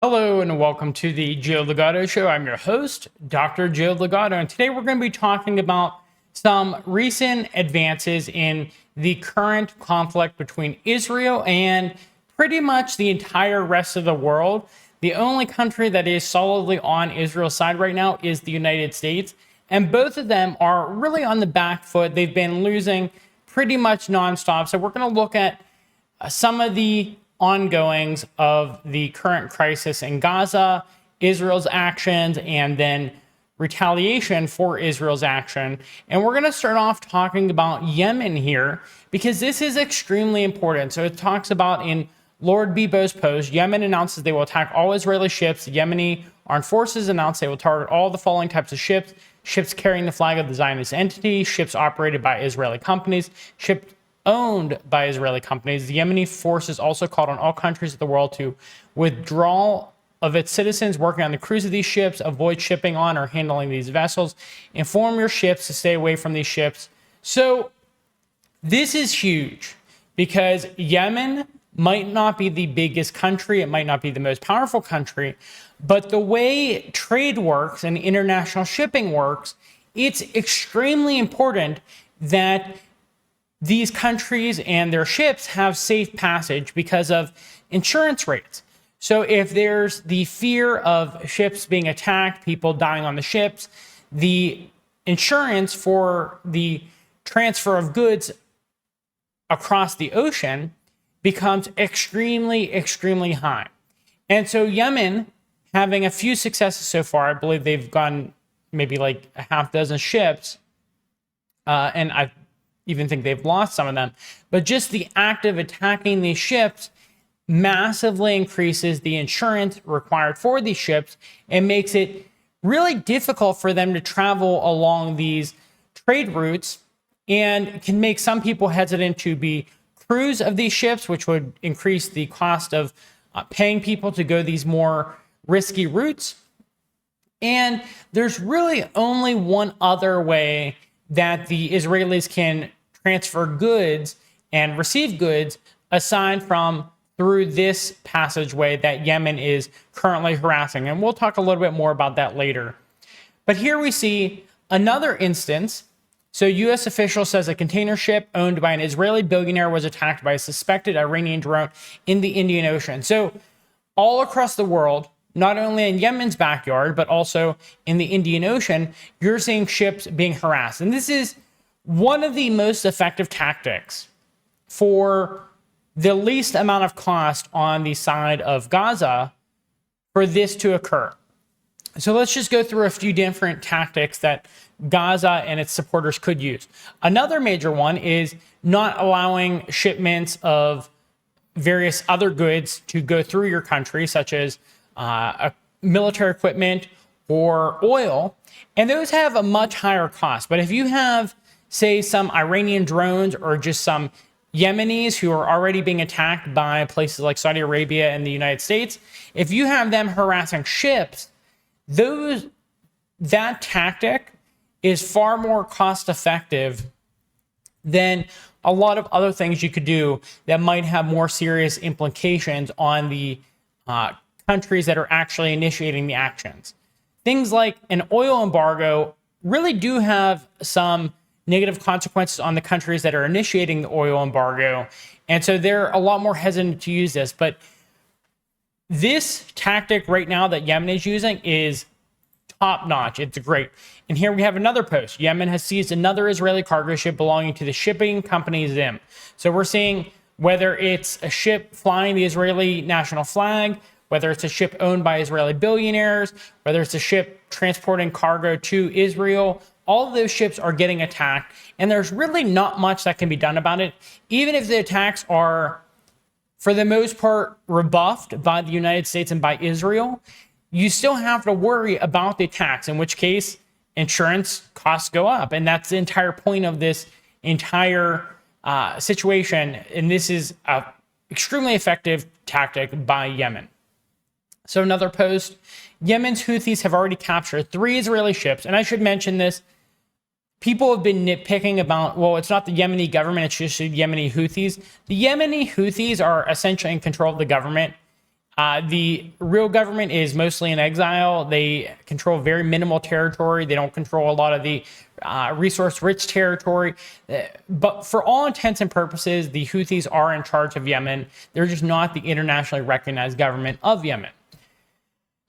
Hello and welcome to the Joe Ligato Show. I'm your host, Dr. Joe Ligato, and today we're going to be talking about some recent advances in the current conflict between Israel and pretty much the entire rest of the world. The only country that is solidly on Israel's side right now is the United States, and both of them are really on the back foot. They've been losing pretty much nonstop. So we're going to look at some of the ongoings of the current crisis in Gaza, Israel's actions, and then retaliation for Israel's action. And we're going to start off talking about Yemen here because this is extremely important. So it talks about in Lord Bebo's post, Yemen announces they will attack all Israeli ships. The Yemeni armed forces announced they will target all the following types of ships: ships carrying the flag of the Zionist entity, ships operated by Israeli companies, ships owned by Israeli companies. The Yemeni forces also called on all countries of the world to withdraw of its citizens working on the crews of these ships, avoid shipping on or handling these vessels, inform your ships to stay away from these ships. So this is huge because Yemen might not be the biggest country, it might not be the most powerful country, but the way trade works and international shipping works, it's extremely important that these countries and their ships have safe passage because of insurance rates. So if there's the fear of ships being attacked, people dying on the ships, the insurance for the transfer of goods across the ocean becomes extremely, extremely high. And so Yemen, having a few successes so far, I believe they've gone maybe like a half dozen ships, and I even think they've lost some of them, but just the act of attacking these ships massively increases the insurance required for these ships and makes it really difficult for them to travel along these trade routes, and can make some people hesitant to be crews of these ships, which would increase the cost of paying people to go these more risky routes. And there's really only one other way that the Israelis can transfer goods and receive goods aside from through this passageway that Yemen is currently harassing. And we'll talk a little bit more about that later. But here we see another instance. So U.S. official says a container ship owned by an Israeli billionaire was attacked by a suspected Iranian drone in the Indian Ocean. So all across the world, not only in Yemen's backyard, but also in the Indian Ocean, you're seeing ships being harassed. And this is one of the most effective tactics for the least amount of cost on the side of Gaza for this to occur. So let's just go through a few different tactics that Gaza and its supporters could use. Another major one is not allowing shipments of various other goods to go through your country, such as military equipment or oil, and those have a much higher cost. But if you have, say, some Iranian drones or just some Yemenis who are already being attacked by places like Saudi Arabia and the United States, if you have them harassing ships, that tactic is far more cost effective than a lot of other things you could do that might have more serious implications on the countries that are actually initiating the actions. Things like an oil embargo really do have some negative consequences on the countries that are initiating the oil embargo. And so they're a lot more hesitant to use this. But this tactic right now that Yemen is using is top notch. It's great. And here we have another post. Yemen has seized another Israeli cargo ship belonging to the shipping company Zim. So we're seeing whether it's a ship flying the Israeli national flag, whether it's a ship owned by Israeli billionaires, whether it's a ship transporting cargo to Israel, all of those ships are getting attacked, and there's really not much that can be done about it. Even if the attacks are, for the most part, rebuffed by the United States and by Israel, you still have to worry about the attacks, in which case insurance costs go up. And that's the entire point of this entire situation. And this is an extremely effective tactic by Yemen. So another post, Yemen's Houthis have already captured 3 Israeli ships. And I should mention this. People have been nitpicking about, well, it's not the Yemeni government, it's just the Yemeni Houthis. The Yemeni Houthis are essentially in control of the government The real government is mostly in exile. They control very minimal territory. They don't control a lot of the resource-rich territory. But for all intents and purposes, the Houthis are in charge of Yemen. They're just not the internationally recognized government of Yemen.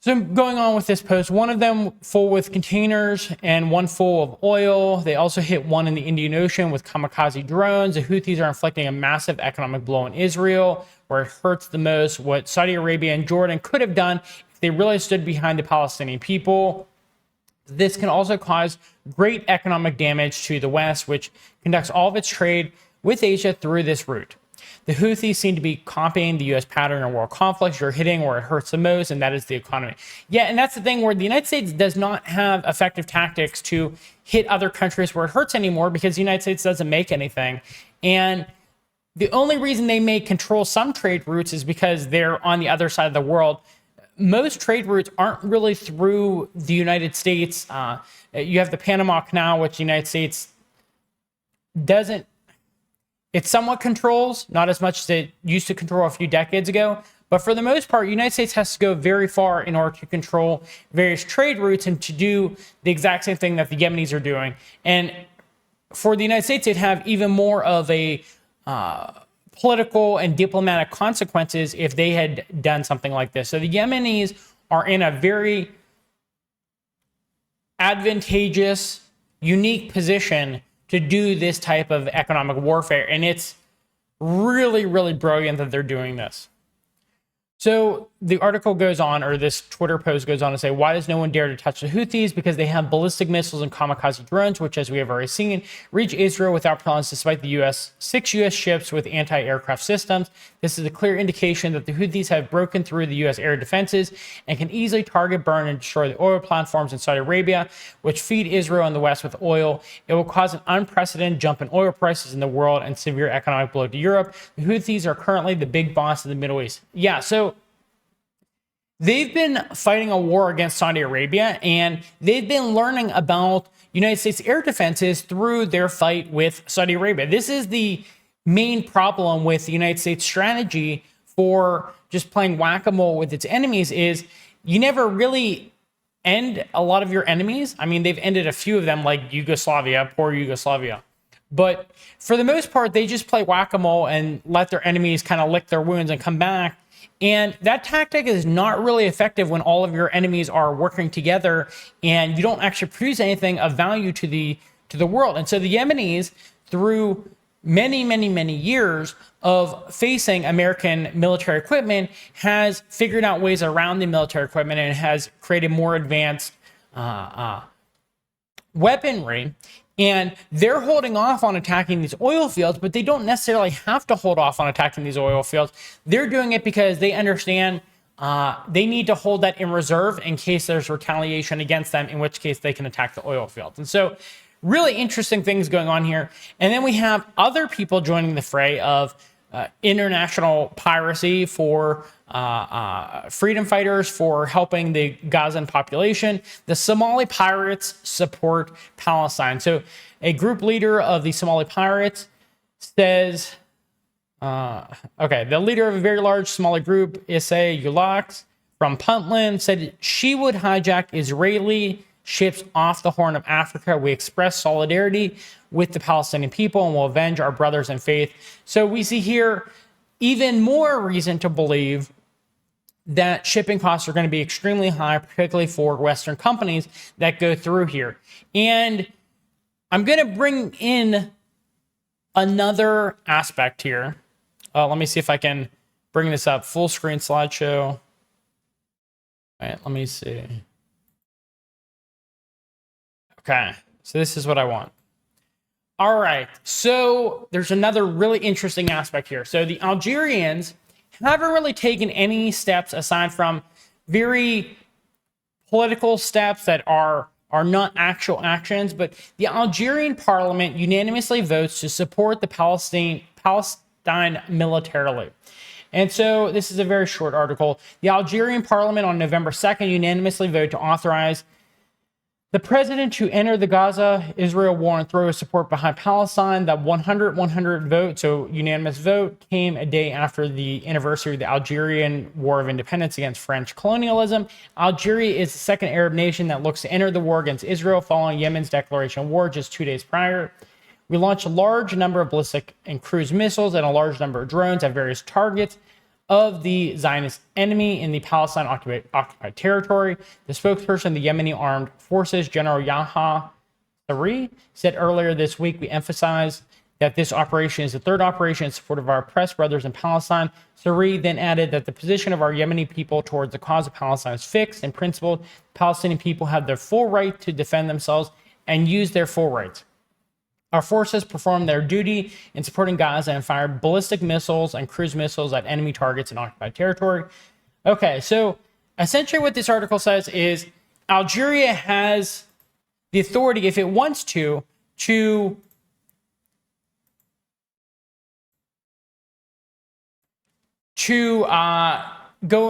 So going on with this post, one of them full with containers and one full of oil. They also hit one in the Indian Ocean with kamikaze drones. The Houthis are inflicting a massive economic blow on Israel, where it hurts the most. What Saudi Arabia and Jordan could have done if they really stood behind the Palestinian people. This can also cause great economic damage to the West, which conducts all of its trade with Asia through this route. The Houthis seem to be copying the U.S. pattern in world conflicts. You're hitting where it hurts the most, and that is the economy. Yeah, and that's the thing where the United States does not have effective tactics to hit other countries where it hurts anymore, because the United States doesn't make anything. And the only reason they may control some trade routes is because they're on the other side of the world. Most trade routes aren't really through the United States. You have the Panama Canal, which the United States doesn't. It somewhat controls, not as much as it used to control a few decades ago. But for the most part, the United States has to go very far in order to control various trade routes and to do the exact same thing that the Yemenis are doing. And for the United States, it'd have even more of a political and diplomatic consequences if they had done something like this. So the Yemenis are in a very advantageous, unique position to do this type of economic warfare. And it's really, really brilliant that they're doing this. So the article goes on, or this Twitter post goes on to say, why does no one dare to touch the Houthis? Because they have ballistic missiles and kamikaze drones, which, as we have already seen, reach Israel without problems despite the 6 U.S. ships with anti-aircraft systems. This is a clear indication that the Houthis have broken through the U.S. air defenses and can easily target, burn, and destroy the oil platforms in Saudi Arabia, which feed Israel and the West with oil. It will cause an unprecedented jump in oil prices in the world and severe economic blow to Europe. The Houthis are currently the big boss of the Middle East. Yeah, so they've been fighting a war against Saudi Arabia, and they've been learning about United States air defenses through their fight with Saudi Arabia. This is the main problem with the United States strategy for just playing whack-a-mole with its enemies is you never really end a lot of your enemies. I mean, they've ended a few of them, like Yugoslavia, poor Yugoslavia. But for the most part, they just play whack-a-mole and let their enemies kind of lick their wounds and come back. And that tactic is not really effective when all of your enemies are working together and you don't actually produce anything of value to the world. And so the Yemenis, through many, many, many years of facing American military equipment, has figured out ways around the military equipment and has created more advanced weaponry. And they're holding off on attacking these oil fields, but they don't necessarily have to hold off on attacking these oil fields. They're doing it because they understand they need to hold that in reserve in case there's retaliation against them, in which case they can attack the oil fields. And so really interesting things going on here. And then we have other people joining the fray of international piracy for freedom fighters, for helping the Gazan population. The Somali pirates support Palestine. So a group leader of the Somali pirates says, the leader of a very large Somali group, Issa Yulax from Puntland, said she would hijack Israeli ships off the Horn of Africa. We express solidarity with the Palestinian people and will avenge our brothers in faith. So we see here even more reason to believe that shipping costs are going to be extremely high, particularly for Western companies that go through here. And I'm going to bring in another aspect here. Let me see if I can bring this up. Full screen slideshow. All right, let me see. Okay, so this is what I want. All right, so there's another really interesting aspect here. So the Algerians haven't really taken any steps aside from very political steps that are not actual actions, but the Algerian parliament unanimously votes to support the Palestine militarily. And so this is a very short article. The Algerian parliament on November 2nd unanimously voted to authorize The president to enter the Gaza-Israel war and throw his support behind Palestine. That 100-100 vote, so unanimous vote, came a day after the anniversary of the Algerian War of Independence against French colonialism. Algeria is the second Arab nation that looks to enter the war against Israel following Yemen's declaration of war just 2 days prior. We launched a large number of ballistic and cruise missiles and a large number of drones at various targets of the Zionist enemy in the Palestine occupied territory. The spokesperson of the Yemeni Armed Forces, General Yahya Saree, said earlier this week, we emphasize that this operation is the third operation in support of our oppressed brothers in Palestine. Saree then added that the position of our Yemeni people towards the cause of Palestine is fixed and principled. Palestinian people have their full right to defend themselves and use their full rights. Our forces performed their duty in supporting Gaza and fired ballistic missiles and cruise missiles at enemy targets in occupied territory. Okay, so essentially what this article says is Algeria has the authority, if it wants to go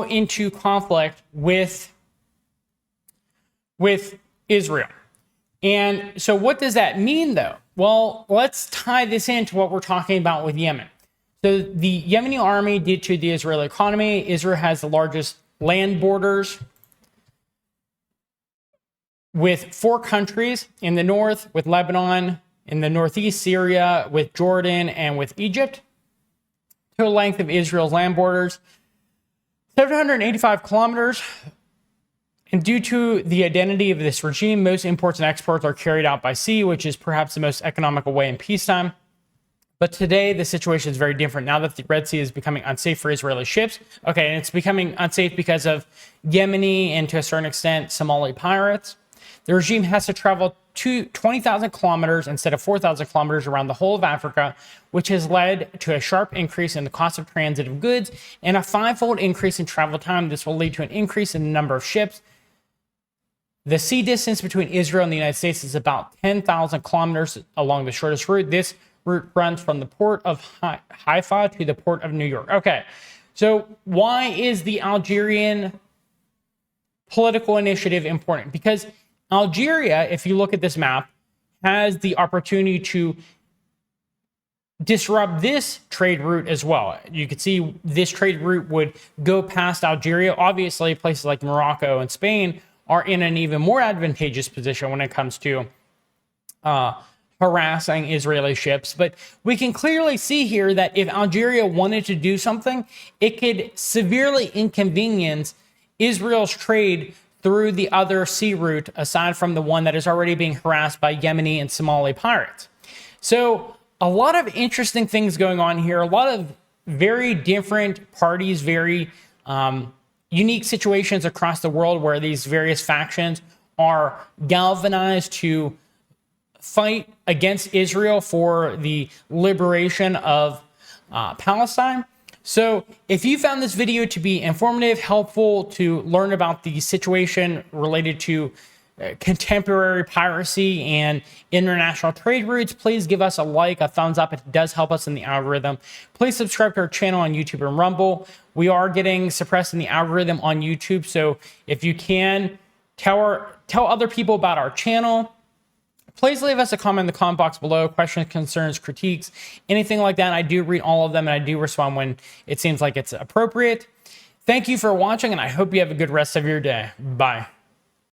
into conflict with Israel. And so what does that mean, though? Well, let's tie this into what we're talking about with Yemen. So the Yemeni army did to the Israeli economy. Israel has the largest land borders with 4 countries in the north, with Lebanon, in the northeast, Syria, with Jordan, and with Egypt. Total length of Israel's land borders, 785 kilometers. And due to the identity of this regime, most imports and exports are carried out by sea, which is perhaps the most economical way in peacetime. But today, the situation is very different now that the Red Sea is becoming unsafe for Israeli ships. Okay, and it's becoming unsafe because of Yemeni and, to a certain extent, Somali pirates. The regime has to travel 20,000 kilometers instead of 4,000 kilometers around the whole of Africa, which has led to a sharp increase in the cost of transit of goods and a 5-fold increase in travel time. This will lead to an increase in the number of ships. The sea distance between Israel and the United States is about 10,000 kilometers along the shortest route. This route runs from the port of Haifa to the port of New York. Okay, so why is the Algerian political initiative important? Because Algeria, if you look at this map, has the opportunity to disrupt this trade route as well. You can see this trade route would go past Algeria. Obviously, places like Morocco and Spain are in an even more advantageous position when it comes to harassing Israeli ships. But we can clearly see here that if Algeria wanted to do something, it could severely inconvenience Israel's trade through the other sea route, aside from the one that is already being harassed by Yemeni and Somali pirates. So a lot of interesting things going on here, a lot of very different parties, very unique situations across the world where these various factions are galvanized to fight against Israel for the liberation of Palestine. So if you found this video to be informative, helpful to learn about the situation related to contemporary piracy and international trade routes, please give us a like, a thumbs up. It does help us in the algorithm. Please subscribe to our channel on YouTube and Rumble. We are getting suppressed in the algorithm on YouTube, so if you can, tell other people about our channel. Please leave us a comment in the comment box below. Questions, concerns, critiques, anything like that. I do read all of them, and I do respond when it seems like it's appropriate. Thank you for watching, and I hope you have a good rest of your day. Bye.